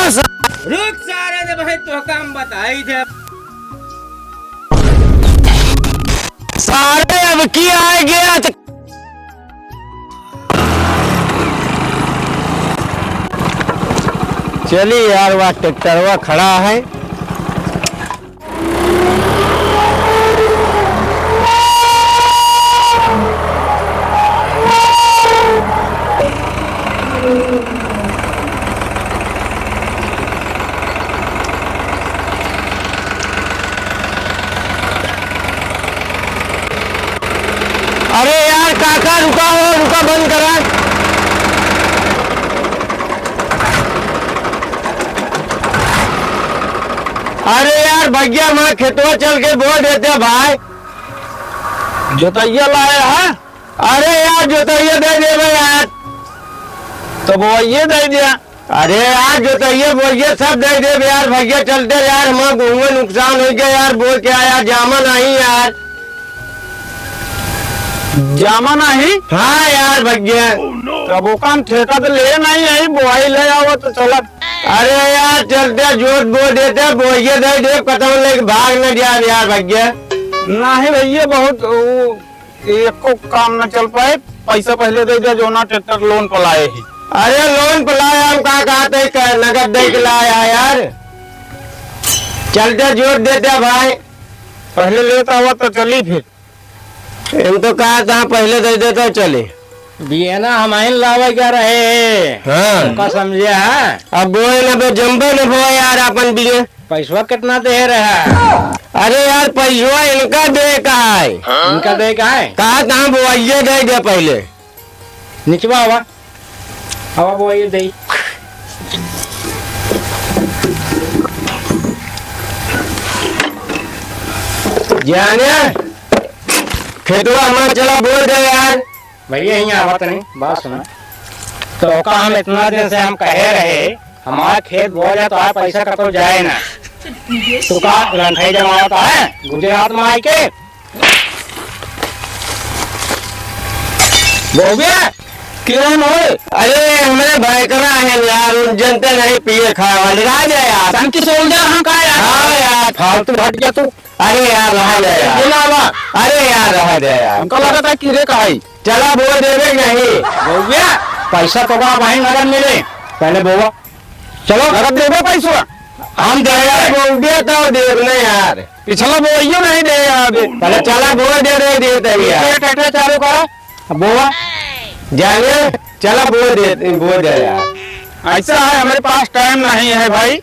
रुक सारे ने भाई तो काम बताई थे सारे अब की आ गया तो चलिए यार वह ट्रैक्टरवा खड़ा है। अरे यार काका रुका हो, रुका बंद करा। अरे यार भैया मैं खेतवा चल के बो देते भाई। जोतैया लाए है? अरे यार जोतैया दे दे भाई यार। तो वो ये दे दिया। अरे यार जोतैया बोलिए सब दे दे यार भैया चलते यार हमारा घूमे नुकसान हो गया यार बोल के आया जामा नहीं यार। जामा नहीं? हाँ यार भैया तब वो काम ठेका तो ले नहीं है, बोआई ले आओ तो चला। अरे यार चलते जोत बो देते बोइए दे दे खत्म लेके भाग न जा यार भैया। नहीं भैया बहुत एक को काम न चल पाए, पैसा पहले दे दिया जो ना ट्रैक्टर लोन पर लाए ही। अरे लोन पर लाया हम कहा नगद दे के लाया यार। चलते जोत देते भाई। पहले लेता हुआ तो चली फिर। हम तो कहा था पहले दे देते चले। बियना हमारे लावा क्या रहे हाँ का समझे है? अब बोए न बो जम्बो न बो यार अपन बिये। पैसा कितना दे रहा? अरे यार पैसा इनका दे का है। इनका दे का है? कहा था बोइए दे दे पहले। निचवा हवा हवा वो ये दे। जाने खेतवा हमारा चला बोल दे यार। भैया यहाँ आवा तो नहीं बात सुना तो का हम इतना दिन से हम कहे रहे हमारा खेत बो जाए तो आ पैसा का तो जाए ना तो का रंथई जमावत है गुजरात में आई के बोबिया क्यों हो? अरे हमारे भाई करा है यार जनता नहीं पिए खाए वाले रह जाए यार। संकी सोल्जर हम का यार? हाँ यार फालतू हट गया तू। अरे यार रह जाए यार। अरे यार रह जाए यार। हमको लगा था किरे का है। चला बोल देवे नहीं बोबिया पैसा तो का भाई नगद मिले पहले बोवा चलो नगद देगा पैसा। हम देगा बोल दिया तो देखना यार। पिछला वो यो नहीं दे अभी। पहले चला बोल दे रहे देते यार। ट्रैक्टर चालू करो बोवा जाने चला बोल दे यार। ऐसा है हमारे पास टाइम नहीं है भाई,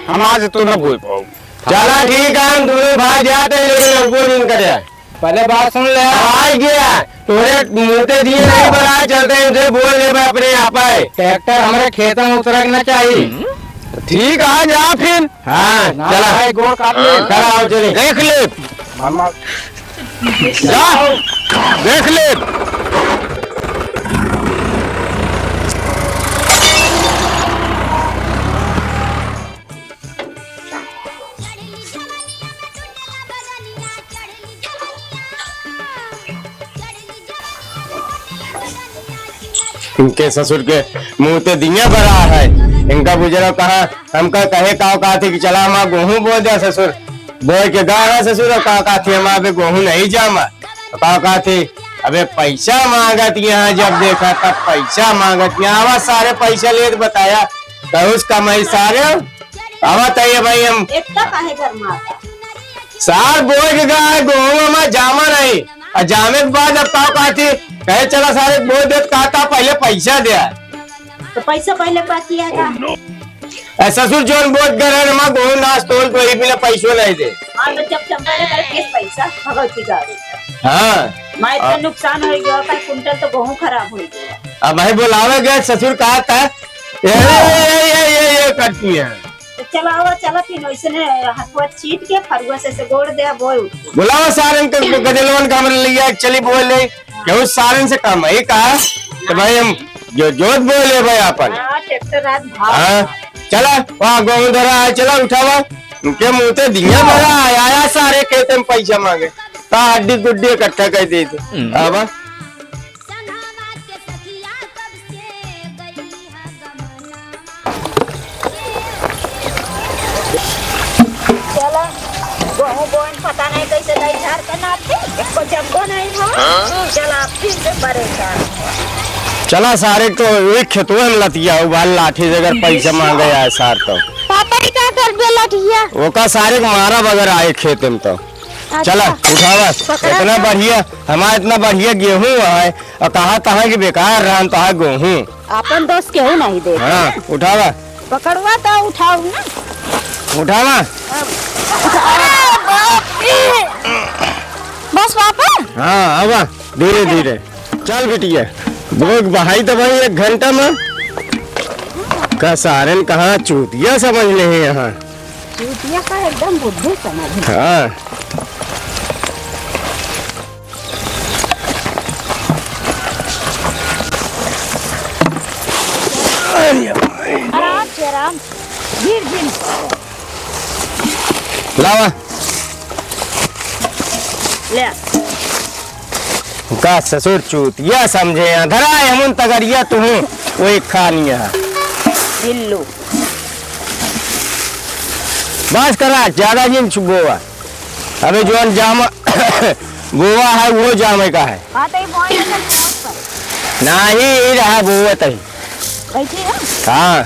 हम आज तो न भूल पाओ। चला ठीक है हम दोनों भाई जाते हैं लेकिन वो नहीं करे। पहले बात सुन ले आ गया तोरे मुँहते दिए नहीं बनाए चलते हैं उनसे बोल ले भाई अपने यहाँ पे। ट्रैक्टर हमारे खेत में उतरना चाहिए। ठीक आ जा फिर। हाँ चला भाई गोड़ काट ले चला आओ चले देख ले जा देख ले। इनके ससुर के मुंह ते दिया भरा है। इनका गुजरा कहा हमका कहे कहा थी कि चला हमारा गेहूं बो दिया ससुर बोल के गा रहा ससुर कहा थी हमारे गेहूं नहीं जामा कहा थी अबे पैसा मांगत यहाँ जब देखा तब पैसा मांगत यहाँ आवा सारे पैसा ले बताया उस कमाई सारे आवा तय भाई हम सार बोल के गा गेहूं हमारा जामा नहीं और जामे के बाद अब कहा थी कहे चला सारे बोल दे कहा था पहले पैसा दिया तो पैसा पहले बाकी आएगा। ससुर जोन बोध कर रमा गोहू नाश तोल तो बिना पैसों नहीं दे। हाँ तो जब चंपा ने करे किस पैसा भगवती गाड़ी। हाँ मैं इतना नुकसान हो गया का कुंटल तो गेहूं खराब हो गया। अब भाई बुलावे गए ससुर कहा था ये करती है तो चलाओ चला फिर वैसे ने हथुआ चीट के फरुआ से गोड़ दे बोल बुलावा सारन के गजलवन का लिया चली बोल ले क्यों सारन से काम है कहा तो भाई हम जो जोत बोले भाई अपन। हाँ ट्रैक्टर रात हाँ चला वहाँ गेहूं धरा है चला उठावा उनके मुँह से दिया भरा आया सारे खेत में पैसा मांगे हड्डी गुड्डी इकट्ठा कर दी थी अब बोन पता नहीं कैसे दई झाड़ के नाथे एको जग्गो नहीं हो। चला फिर से परेशान। चला सारे तो एक खेतों में लतिया उबाल लाठी से अगर पैसा मांगे आए सार तो पापा ही क्या कर दे लठिया। वो का सारे को मारा बगैर आए खेत में तो चला उठावा। इतना बढ़िया हमारा इतना बढ़िया गेहूं है और कहाँ कहाँ की बेकार रहा तो गेहूं अपन दोस्त केहू नहीं दे। हाँ उठावा पकड़वा तो उठाऊ ना। उठावा बस पापा। हाँ आवा धीरे धीरे चल बेटिया बोग बहाई तो भाई 1 घंटा में का सारन कहाँ चूतिया समझ ले हैं यहाँ। चूतिया का एकदम बुद्धि समझ। हाँ आराम से आराम गिर गिर। लावा ले का ससुर चूतिया समझे धरा हम तगड़िया तू वही खानिया दिल्लू। बस करा ज्यादा दिन बोवा अबे जो जामा बोवा है वो जामे का है हाँ तो ये बोल पर नहीं रहा बोवा तही कैसी है। हाँ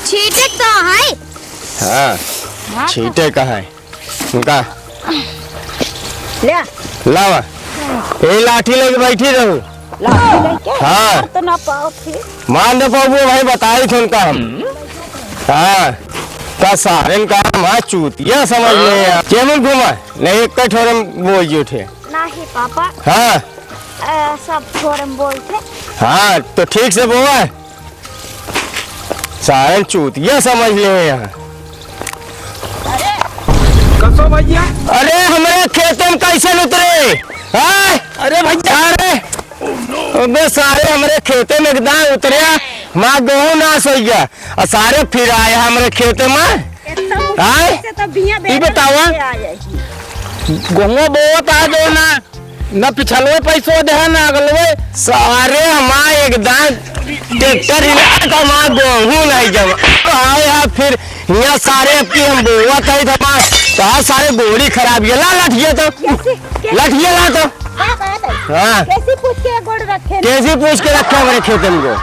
छीटे तो है। हाँ छीटे का है उनका ले लावा ये लाठी लेके बैठी रहू। लाठी लेके हाँ तो ना पाओ फिर मान दो वो भाई बताई थे उनका हम। हाँ का सारन का माँ चूतिया समझ ले केमन घुमा नहीं एक ठोर बोल जो थे। नहीं पापा हाँ सब छोड़ बोलते। हाँ तो ठीक से बोवा सारन चूतिया समझ ले यहाँ। कसो भैया अरे हमारे खेत में कैसे उतरे। हाँ अरे भैया अरे अबे सारे हमारे खेते में एकदम उतरे माँ गेहूं नाश हो गया और सारे फिर आए हमारे खेते में। हाँ ये बतावा गोंगो बहुत आ गए ना न पिछलवे पैसो दे ना अगलवे सारे हमारे एकदम ट्रैक्टर हिला तो माँ गेहूं नहीं जमा आए हैं फिर यहाँ सारे अब की हम बोवा तई था माँ तो सारे गोड़ी खराब ये ला लठिए तो लठिए ला तो। हाँ कैसी पूछ के गोड़ रखे। कैसे पूछ के रखे हमारे खेत में को।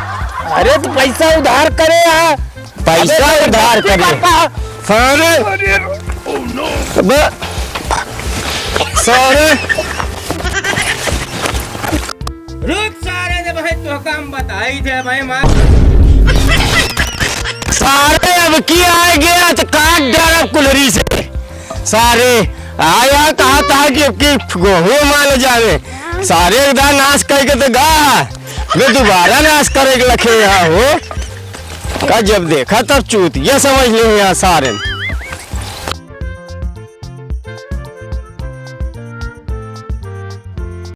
अरे तो पैसा उधार करे यार पैसा उधार करे सारे अबे सारे रुक सारे ने भाई तो काम बताई थे भाई माँ सारे अब की आ गया तो काट डाला कुलरी से सारे आया कहा था कि गेहूं मान जावे सारे एकदम नाश करके तो गा वे दोबारा नाश करे के लखे यहाँ हो का जब देखा तब चूतिया समझ ले यहाँ सारे